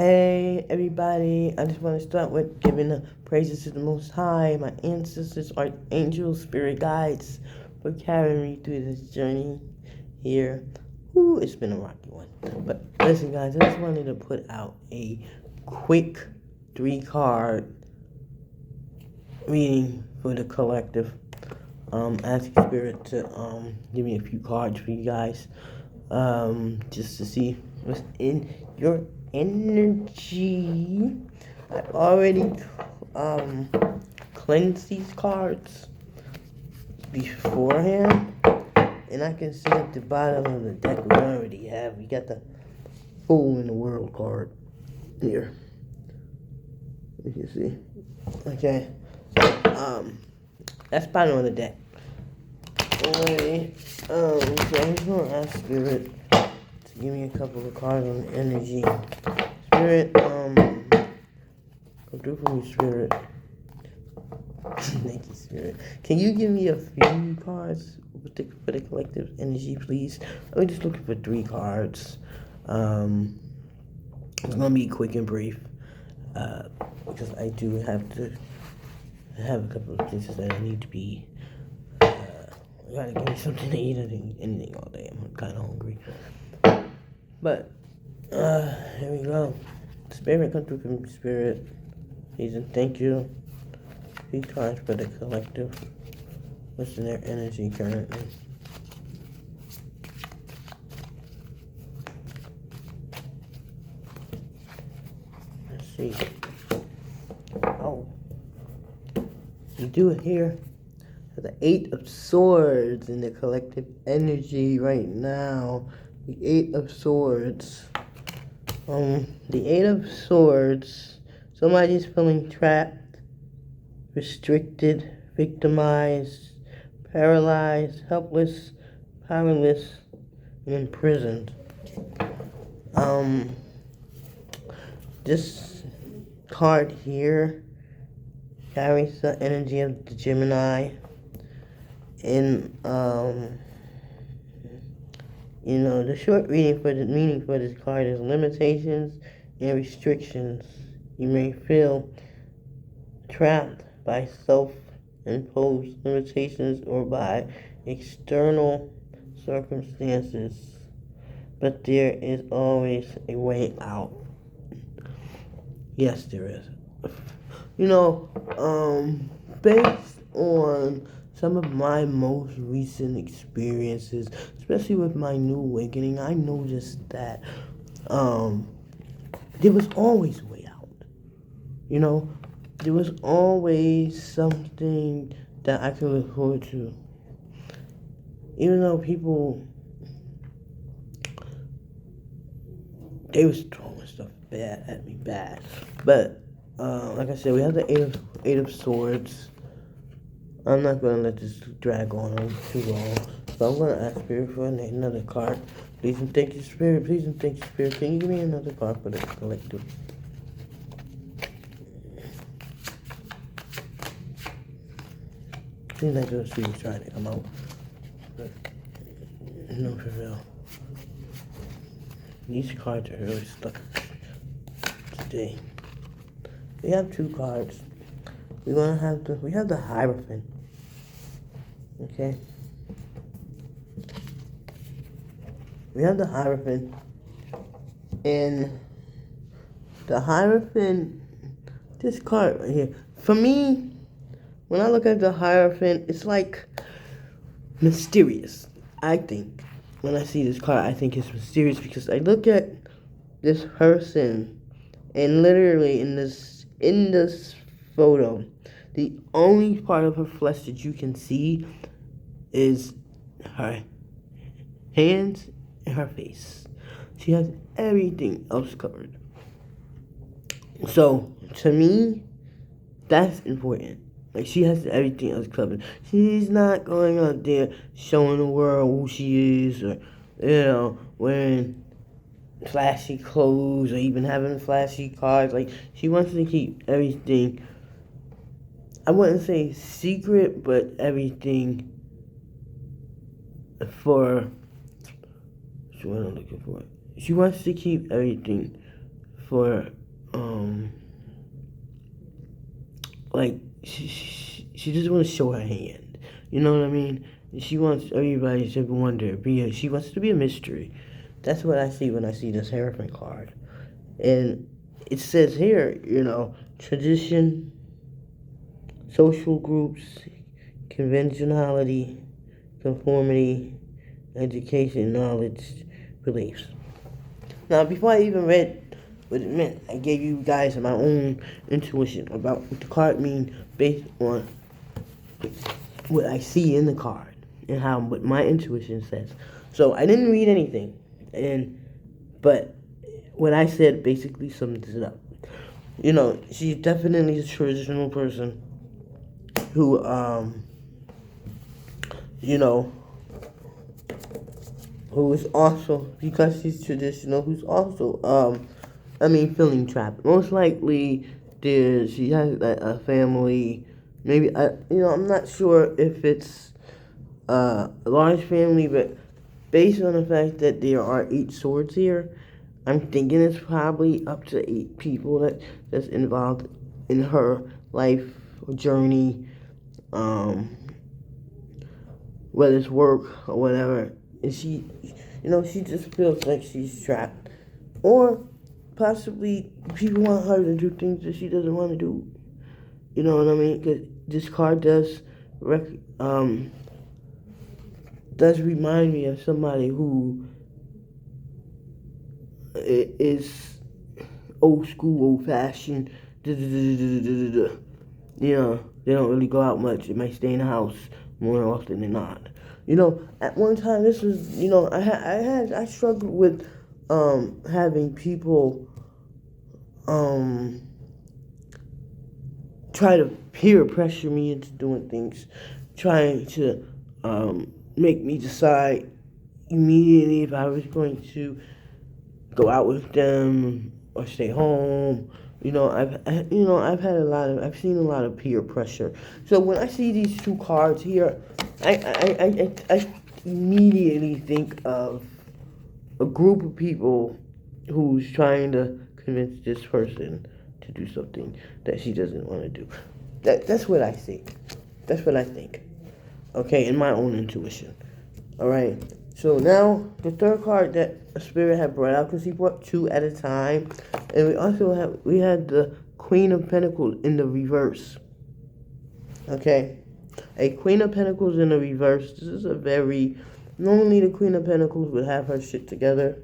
Hey everybody, I just want to start with giving the praises to the Most High, my ancestors, archangels, spirit guides for carrying me through this journey here. Ooh, it's been a rocky one. But listen guys, I just wanted to put out a quick 3-card reading for the collective. Asking spirit to give me a few cards for you guys. Just to see what's in your energy. I already cleansed these cards beforehand, and I can see at the bottom of the deck we already have. We got the Fool in the World card here. You can see. Okay. That's bottom of the deck. Alrighty. So I'm just gonna ask Spirit to give me a couple of cards on energy. Spirit, come through for me, Spirit. Thank you, Spirit. Can you give me a few cards for the collective energy, please? I'm just looking for 3 cards. It's gonna be quick and brief, because I do have to have a couple of places that I need to be. I gotta give me something to eat. I didn't eat anything all day. I'm kind of hungry. But here we go. Spirit, come through for me, Spirit. Please and thank you. 3 cards for the collective. What's in their energy currently? Let's see. Oh, you do it here. The 8 of Swords in the collective energy right now. The 8 of Swords. The 8 of Swords. Somebody's feeling trapped, restricted, victimized, paralyzed, helpless, powerless, and imprisoned. This card here carries the energy of the Gemini. And the short meaning for this card is limitations and restrictions. You may feel trapped by self-imposed limitations or by external circumstances, but there is always a way out. Yes, there is. Based on some of my most recent experiences, especially with my new awakening, I noticed that there was always a way out. There was always something that I could look forward to. Even though people, they was throwing stuff bad at me, bad. But like I said, we have the eight of Swords. I'm not going to let this drag on too long. So I'm going to ask Spirit for another card. Please and thank you, Spirit. Please and thank you, Spirit. Can you give me another card for the collective? Seems like those two was trying to come out. But no prevail. These cards are really stuck today. We have 2 cards. We have the Hierophant. Okay. We have the Hierophant. And the Hierophant, this card right here, for me, when I look at the Hierophant, it's like mysterious. I think when I see this card, I think it's mysterious because I look at this person, and literally in this photo, the only part of her flesh that you can see is her hands and her face. She has everything else covered. So to me, that's important. Like, she has everything else covered. She's not going out there showing the world who she is, or wearing flashy clothes, or even having flashy cars. Like, she wants to keep everything, I wouldn't say secret, but everything for, what I'm looking for. She wants to keep everything for like she doesn't want to show her hand. You know what I mean? She wants everybody to wonder. She wants to be a mystery. That's what I see when I see this Hierophant card. And it says here, tradition, social groups, conventionality, conformity, education, knowledge, beliefs. Now, before I even read what it meant, I gave you guys my own intuition about what the card means based on what I see in the card and what my intuition says. So I didn't read anything, but what I said basically sums it up. She's definitely a traditional person who, who is also, because she's traditional, who's also, feeling trapped. Most likely, she has a family. Maybe I'm not sure if it's a large family, but based on the fact that there are 8 swords here, I'm thinking it's probably up to 8 people that's involved in her life or journey, whether it's work or whatever. And she just feels like she's trapped, or possibly people want her to do things that she doesn't want to do. You know what I mean? Because this card does remind me of somebody who is old school, old fashioned. They don't really go out much. They might stay in the house more often than not. At one time, this was, I struggled with having people try to peer pressure me into doing things, trying to make me decide immediately if I was going to go out with them or stay home. I've seen a lot of peer pressure. So when I see these 2 cards here, I immediately think of a group of people who's trying to convince this person to do something that she doesn't want to do. That's what I see. That's what I think. Okay, in my own intuition. All right. So now the third card that Spirit had brought out, because he brought 2 at a time, and we had the Queen of Pentacles in the reverse. Okay, a Queen of Pentacles in the reverse. This is normally the Queen of Pentacles would have her shit together.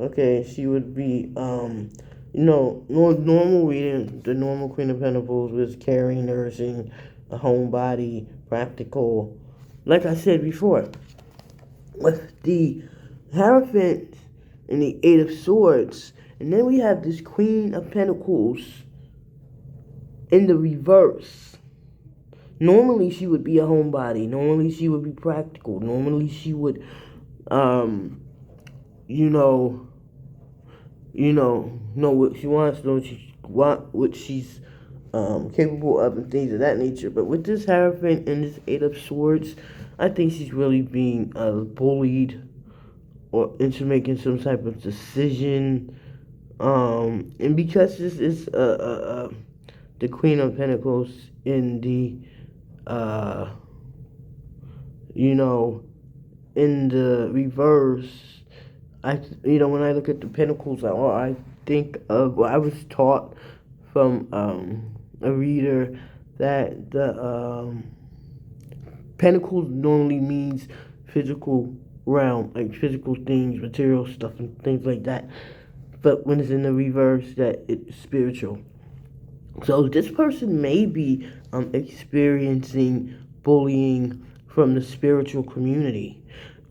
Okay, she would be normal reading. The normal Queen of Pentacles was caring, nursing, a homebody, practical. Like I said before, with the Hierophant and the 8 of Swords, and then we have this Queen of Pentacles in the reverse. Normally she would be a homebody. Normally she would be practical. Normally she would, know what she wants, what she's capable of, and things of that nature. But with this Hierophant and this 8 of Swords, I think she's really being bullied or into making some type of decision. And because this is the Queen of Pentacles in the in the reverse, when I look at the Pentacles, I think of I was taught from a reader that the Pentacles normally means physical realm, like physical things, material stuff, and things like that. But when it's in the reverse, that it's spiritual. So this person may be experiencing bullying from the spiritual community.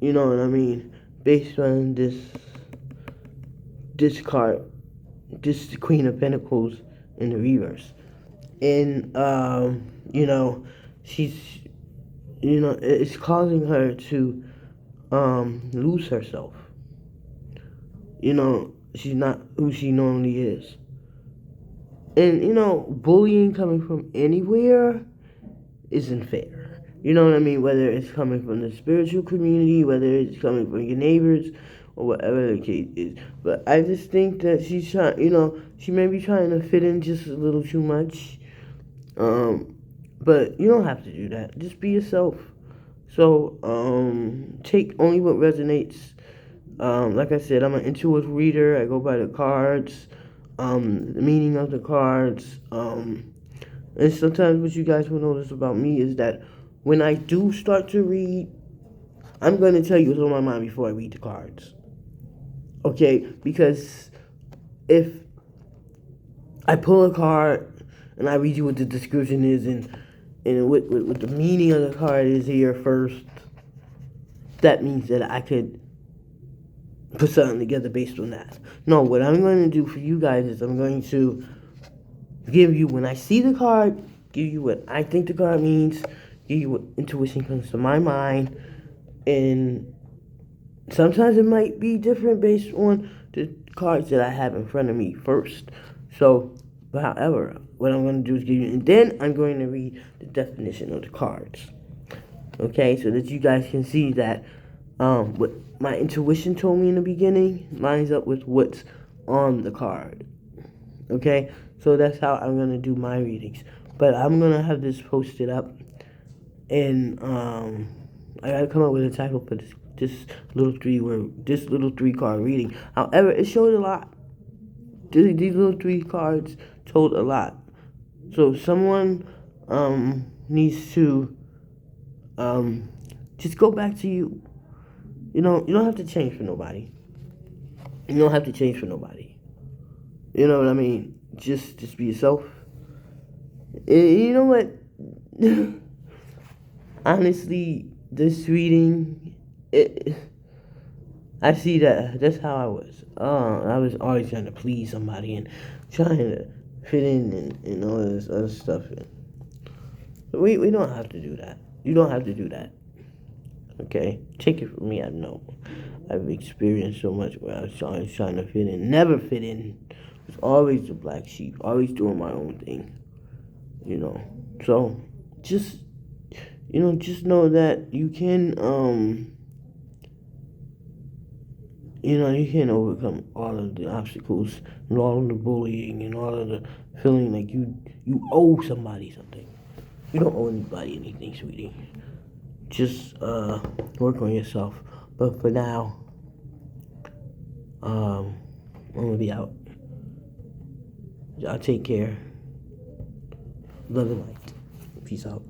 You know what I mean? Based on this card, this Queen of Pentacles in the reverse. And, she's, it's causing her to lose herself. She's not who she normally is. And, bullying coming from anywhere isn't fair. You know what I mean? Whether it's coming from the spiritual community, whether it's coming from your neighbors, or whatever the case is. But I just think that she's trying, she may be trying to fit in just a little too much. But you don't have to do that. Just be yourself. So, take only what resonates. Like I said, I'm an intuitive reader. I go by the cards, the meaning of the cards. And sometimes what you guys will notice about me is that when I do start to read, I'm going to tell you what's on my mind before I read the cards. Okay? Because if I pull a card and I read you what the description is and what the meaning of the card is here first, that means that I could put something together based on that. No, what I'm going to do for you guys is I'm going to give you, when I see the card, give you what I think the card means, give you what intuition comes to my mind, and sometimes it might be different based on the cards that I have in front of me first. So, but however, what I'm going to do is give you, and then I'm going to read the definition of the cards. Okay, so that you guys can see that what my intuition told me in the beginning lines up with what's on the card. Okay, so that's how I'm going to do my readings. But I'm going to have this posted up, and I got to come up with a title for this little three card reading. However, it showed a lot. These little 3 cards told a lot. So someone needs to just go back to you. You don't have to change for nobody. You don't have to change for nobody. You know what I mean? Just be yourself. You know what? Honestly, this reading, I see that. That's how I was. I was always trying to please somebody and trying to fit in and all this other stuff. We don't have to do that. You don't have to do that. Okay? Take it from me, I know. I've experienced so much where I was always trying to fit in. Never fit in. Was always the black sheep. Always doing my own thing. So, just know that you can, you can overcome all of the obstacles and all of the bullying and all of the feeling like you owe somebody something. You don't owe anybody anything, sweetie. Just work on yourself. But for now, I'm gonna be out. Y'all take care. Love and light. Peace out.